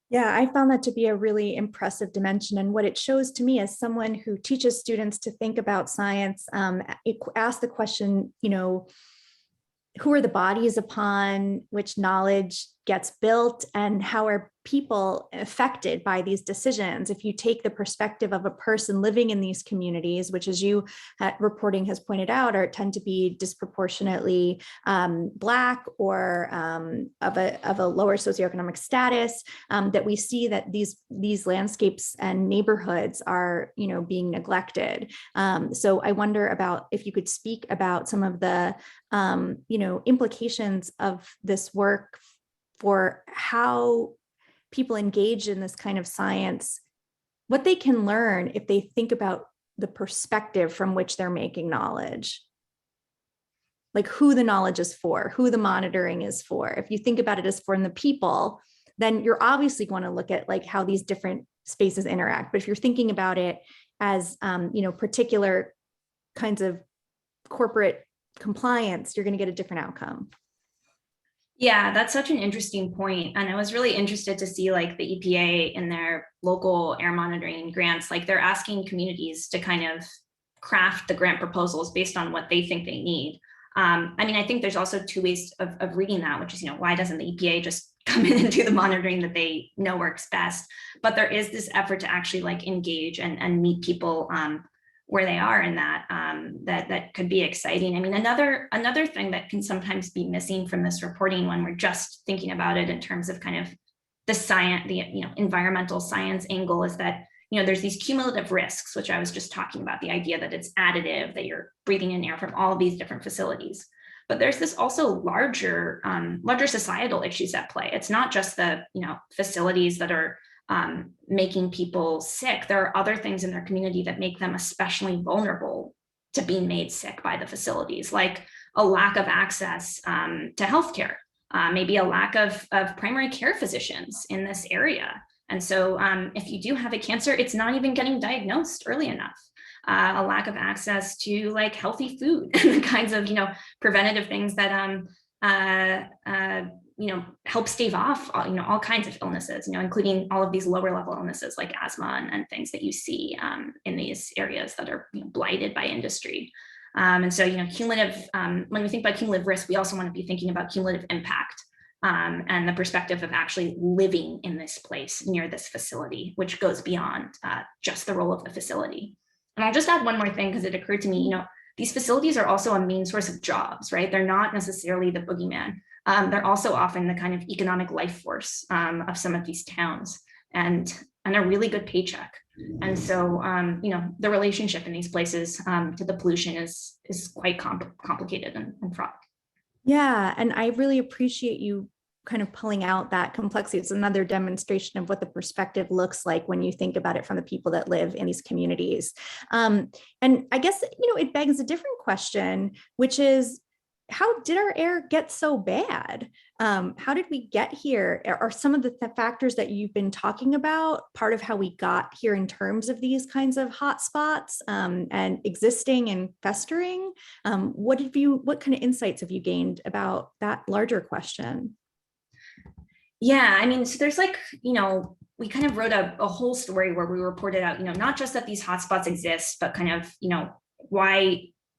Yeah, I found that to be a really impressive dimension. And what it shows to me as someone who teaches students to think about science, it asks the question, who are the bodies upon which knowledge gets built, and how are people affected by these decisions? If you take the perspective of a person living in these communities, which, as you reporting has pointed out, tend to be disproportionately Black or of a lower socioeconomic status, that we see that these landscapes and neighborhoods are being neglected. So I wonder about if you could speak about some of the implications of this work for how people engage in this kind of science, what they can learn if they think about the perspective from which they're making knowledge, like who the knowledge is for, who the monitoring is for. If you think about it as for the people, then you're obviously going to look at like how these different spaces interact. But if you're thinking about it as particular kinds of corporate compliance, you're going to get a different outcome. Yeah, that's such an interesting point. And I was really interested to see like the EPA in their local air monitoring grants, like they're asking communities to kind of craft the grant proposals based on what they think they need. I think there's also two ways of reading that, which is, why doesn't the EPA just come in and do the monitoring that they know works best? But there is this effort to actually like engage and meet people where they are in that, that could be exciting. Another thing that can sometimes be missing from this reporting when we're just thinking about it in terms of kind of the science, the environmental science angle, is that there's these cumulative risks, which I was just talking about, the idea that it's additive, that you're breathing in air from all of these different facilities. But there's this also larger societal issues at play. It's not just the facilities that are making people sick. There are other things in their community that make them especially vulnerable to being made sick by the facilities, like a lack of access to healthcare, maybe a lack of primary care physicians in this area. And so if you do have a cancer, it's not even getting diagnosed early enough. A lack of access to like healthy food and the kinds of preventative things that help stave off all kinds of illnesses, including all of these lower level illnesses like asthma and things that you see in these areas that are blighted by industry. And so cumulative, when we think about cumulative risk, we also want to be thinking about cumulative impact and the perspective of actually living in this place near this facility, which goes beyond just the role of the facility. And I'll just add one more thing, because it occurred to me, these facilities are also a main source of jobs, right? They're not necessarily the boogeyman. They're also often the kind of economic life force of some of these towns, and a really good paycheck. And so, the relationship in these places to the pollution is quite complicated and fraught. Yeah, and I really appreciate you kind of pulling out that complexity. It's another demonstration of what the perspective looks like when you think about it from the people that live in these communities. And I guess, it begs a different question, which is, how did our air get so bad? How did we get here? Are some of the factors that you've been talking about part of how we got here in terms of these kinds of hotspots and existing and festering? What kind of insights have you gained about that larger question? Yeah, I mean, so there's we kind of wrote a whole story where we reported out, not just that these hotspots exist, but kind of,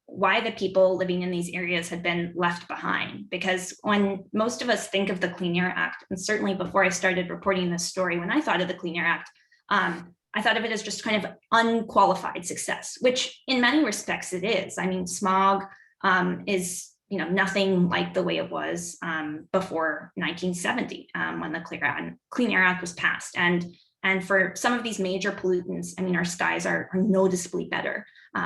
why the people living in these areas had been left behind. Because when most of us think of the Clean Air Act, and certainly before I started reporting this story, when I thought of the Clean Air Act, I thought of it as just kind of unqualified success, which in many respects it is. I mean, smog is nothing like the way it was before 1970 when the Clean Air Act was passed. And for some of these major pollutants, I mean, our skies are noticeably better,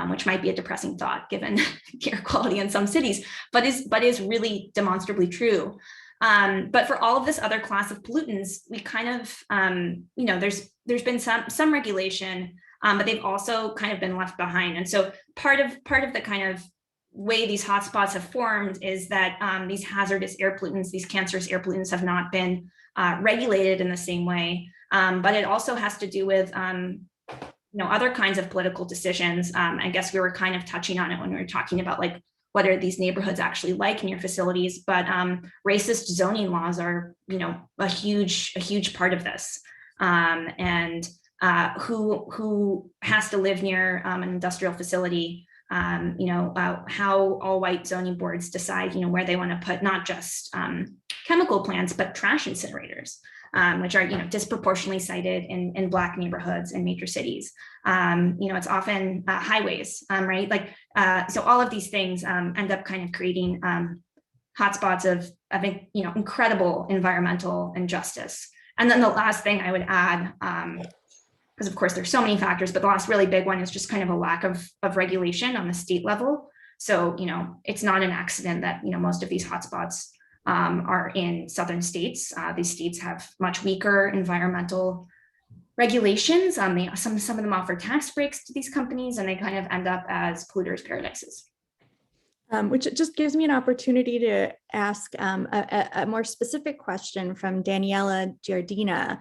which might be a depressing thought given air quality in some cities, but is really demonstrably true. But for all of this other class of pollutants, we kind of, there's been some regulation, but they've also kind of been left behind. And so part of the kind of way these hotspots have formed is that these hazardous air pollutants, these cancerous air pollutants have not been regulated in the same way. But it also has to do with other kinds of political decisions. I guess we were kind of touching on it when we were talking about what are these neighborhoods actually like in your facilities, but racist zoning laws are a huge part of this. And who has to live near an industrial facility, how all white zoning boards decide where they want to put not just chemical plants, but trash incinerators. Which are disproportionately cited in Black neighborhoods in major cities. It's often highways, right? So all of these things end up kind of creating hotspots of incredible environmental injustice. And then the last thing I would add, because of course there's so many factors, but the last really big one is just kind of a lack of regulation on the state level. So it's not an accident that most of these hotspots are in southern states. These states have much weaker environmental regulations. Some of them offer tax breaks to these companies, and they kind of end up as polluters' paradises. Which just gives me an opportunity to ask a more specific question from Daniela Giardina.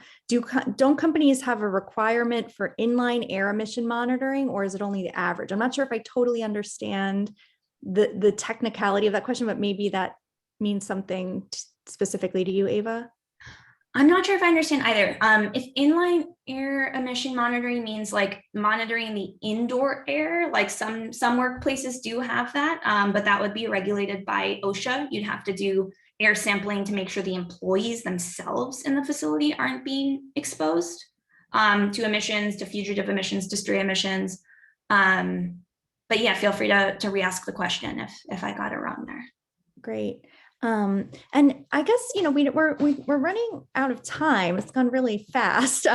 Don't companies have a requirement for inline air emission monitoring, or is it only the average? I'm not sure if I totally understand the technicality of that question, but maybe that means something specifically to you, Ava? I'm not sure if I understand either. If inline air emission monitoring means monitoring the indoor air, some workplaces do have that, but that would be regulated by OSHA. You'd have to do air sampling to make sure the employees themselves in the facility aren't being exposed to emissions, to fugitive emissions, to stray emissions. But yeah, feel free to re-ask the question if I got it wrong there. Great. And I guess, we're running out of time. It's gone really fast.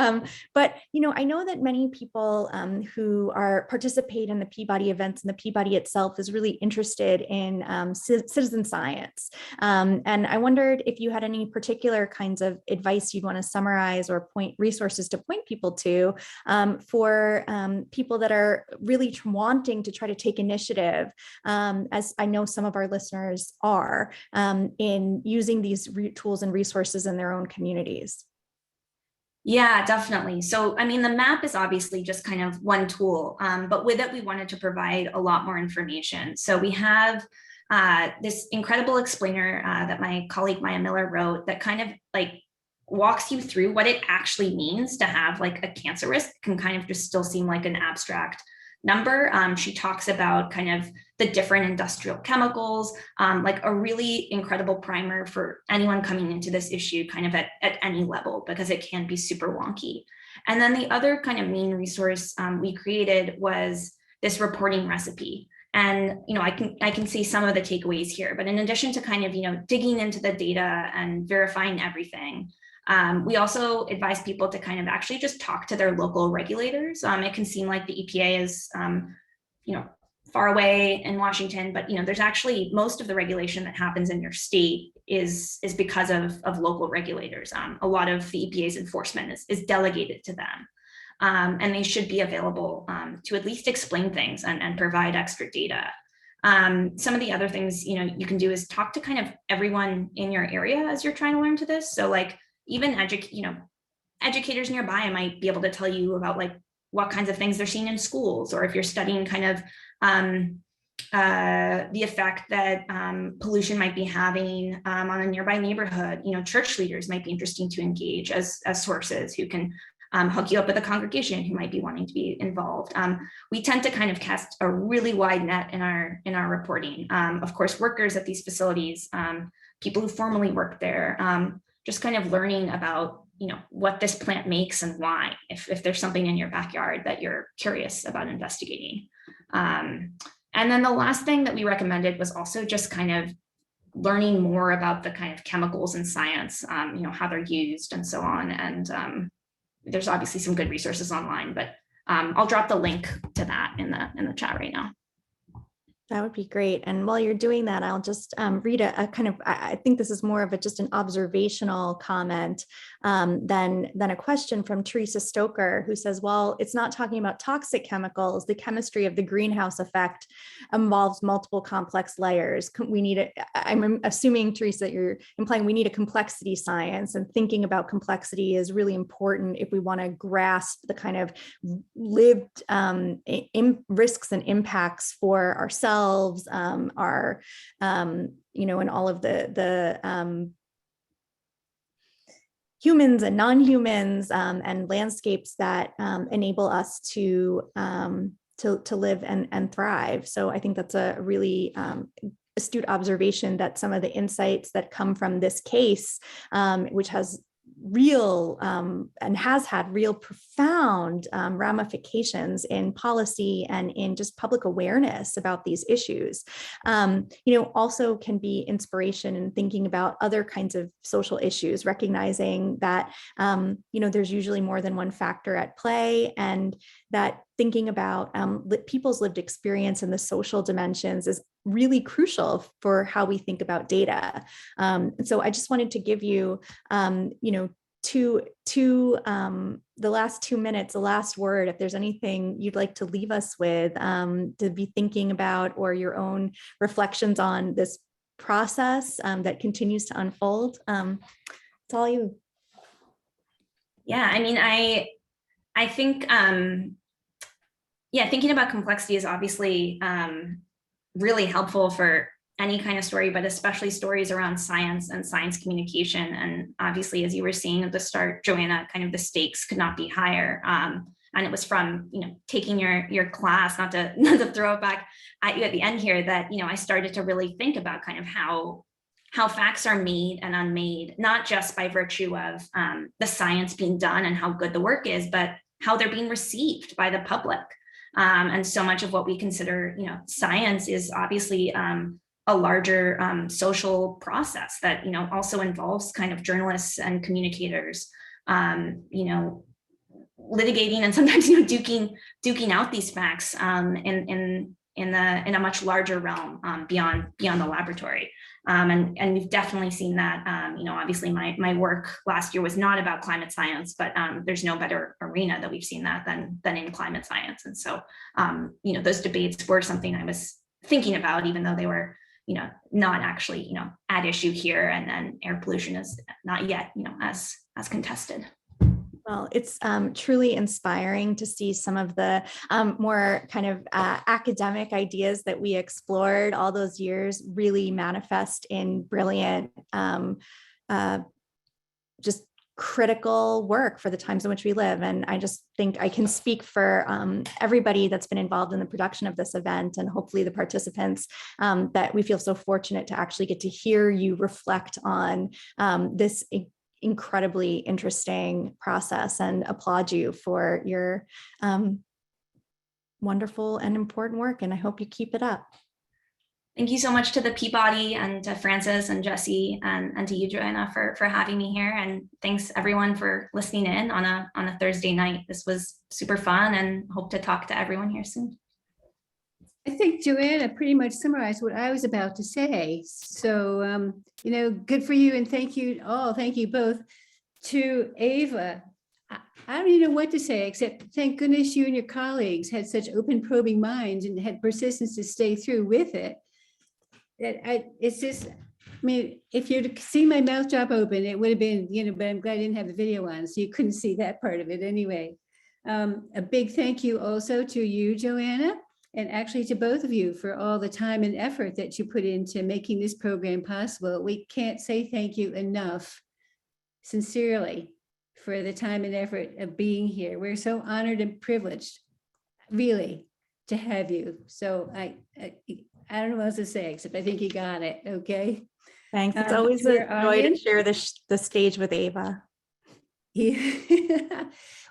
But, I know that many people who participate in the Peabody events, and the Peabody itself is really interested in citizen science. And I wondered if you had any particular kinds of advice you'd want to summarize or resources to point people to for people that are really wanting to try to take initiative, as I know some of our listeners are, in using these tools and resources in their own communities. Yeah, definitely. So, I mean, the map is obviously just kind of one tool, but with it, we wanted to provide a lot more information. So we have this incredible explainer that my colleague Maya Miller wrote that kind of walks you through what it actually means to have a cancer risk. It can kind of just still seem like an abstract number. She talks about kind of the different industrial chemicals, a really incredible primer for anyone coming into this issue kind of at any level, because it can be super wonky. And then the other kind of main resource we created was this reporting recipe. And I can see some of the takeaways here, but in addition to kind of digging into the data and verifying everything, we also advise people to kind of actually just talk to their local regulators. It can seem like the EPA is, far away in Washington, but there's actually most of the regulation that happens in your state is because of local regulators. A lot of the EPA's enforcement is delegated to them. And they should be available to at least explain things and provide expert data. Some of the other things you can do is talk to kind of everyone in your area as you're trying to learn to this. So like even educators nearby might be able to tell you about like what kinds of things they're seeing in schools, or if you're studying kind of the effect that pollution might be having on a nearby neighborhood. Church leaders might be interesting to engage as sources who can hook you up with a congregation who might be wanting to be involved. We tend to kind of cast a really wide net in our reporting. Of course, workers at these facilities, people who formerly worked there, just kind of learning about what this plant makes and why, if there's something in your backyard that you're curious about investigating. And then the last thing that we recommended was also just kind of learning more about the kind of chemicals in science, how they're used and so on. And there's obviously some good resources online, but I'll drop the link to that in the chat right now. That would be great. And while you're doing that, I'll just read a kind of, I think this is more of just an observational comment than a question from Teresa Stoker, who says, well, it's not talking about toxic chemicals. The chemistry of the greenhouse effect involves multiple complex layers. I'm assuming, Teresa, you're implying we need a complexity science, and thinking about complexity is really important if we want to grasp the kind of lived risks and impacts for ourselves, our, and all of the humans and non-humans and landscapes that enable us to live and thrive. So I think that's a really astute observation, that some of the insights that come from this case, which has real and has had real profound ramifications in policy and in just public awareness about these issues, also can be inspiration in thinking about other kinds of social issues, recognizing that, there's usually more than one factor at play, and that thinking about people's lived experience and the social dimensions is really crucial for how we think about data. And so I just wanted to give you, the last 2 minutes, the last word, if there's anything you'd like to leave us with, to be thinking about, or your own reflections on this process that continues to unfold. It's all you. Yeah, I mean, I think, thinking about complexity is obviously really helpful for any kind of story, but especially stories around science and science communication. And obviously, as you were saying at the start, Joanna, kind of the stakes could not be higher. And it was from taking your class, not to throw it back at you at the end here, that I started to really think about kind of how facts are made and unmade, not just by virtue of the science being done and how good the work is, but how they're being received by the public. And so much of what we consider, science is obviously a larger social process that, also involves kind of journalists and communicators, litigating and sometimes, duking out these facts in a much larger realm beyond the laboratory. And we've definitely seen that, obviously my work last year was not about climate science, but there's no better arena that we've seen that than in climate science. And so, those debates were something I was thinking about, even though they were, not actually, at issue here, and then air pollution is not yet, as contested. Well, it's truly inspiring to see some of the more kind of academic ideas that we explored all those years really manifest in brilliant, just critical work for the times in which we live. And I just think I can speak for everybody that's been involved in the production of this event, and hopefully the participants, that we feel so fortunate to actually get to hear you reflect on this incredibly interesting process, and applaud you for your wonderful and important work. And I hope you keep it up. Thank you so much to the Peabody, and to Frances and Jesse, and to you, Joanna, for having me here. And thanks everyone for listening in on a Thursday night. This was super fun, and hope to talk to everyone here soon. I think Joanna pretty much summarized what I was about to say. So, good for you and thank you all. Thank you both. To Ava, I don't even know what to say, except thank goodness you and your colleagues had such open probing minds and had persistence to stay through with it. It's just, if you'd seen my mouth drop open, it would have been, but I'm glad I didn't have the video on, so you couldn't see that part of it anyway. A big thank you also to you, Joanna, and actually to both of you for all the time and effort that you put into making this program possible. We can't say thank you enough, sincerely, for the time and effort of being here. We're so honored and privileged, really, to have you. So I don't know what else to say, except I think you got it, okay? Thanks. It's always to a our joy to audience. share the stage with Ava. Yeah.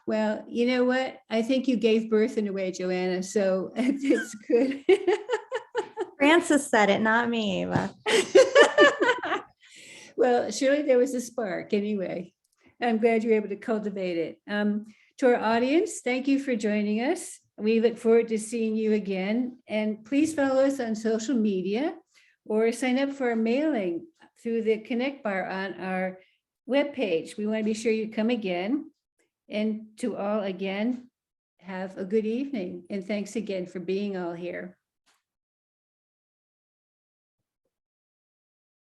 Well, you know what? I think you gave birth in a way, Joanna, so it's good. Francis said it, not me, Ava. Well, surely there was a spark anyway. I'm glad you were able to cultivate it. To our audience, thank you for joining us. We look forward to seeing you again. And please follow us on social media or sign up for our mailing through the Connect bar on our webpage. We want to be sure you come again. And to all again, have a good evening. And thanks again for being all here.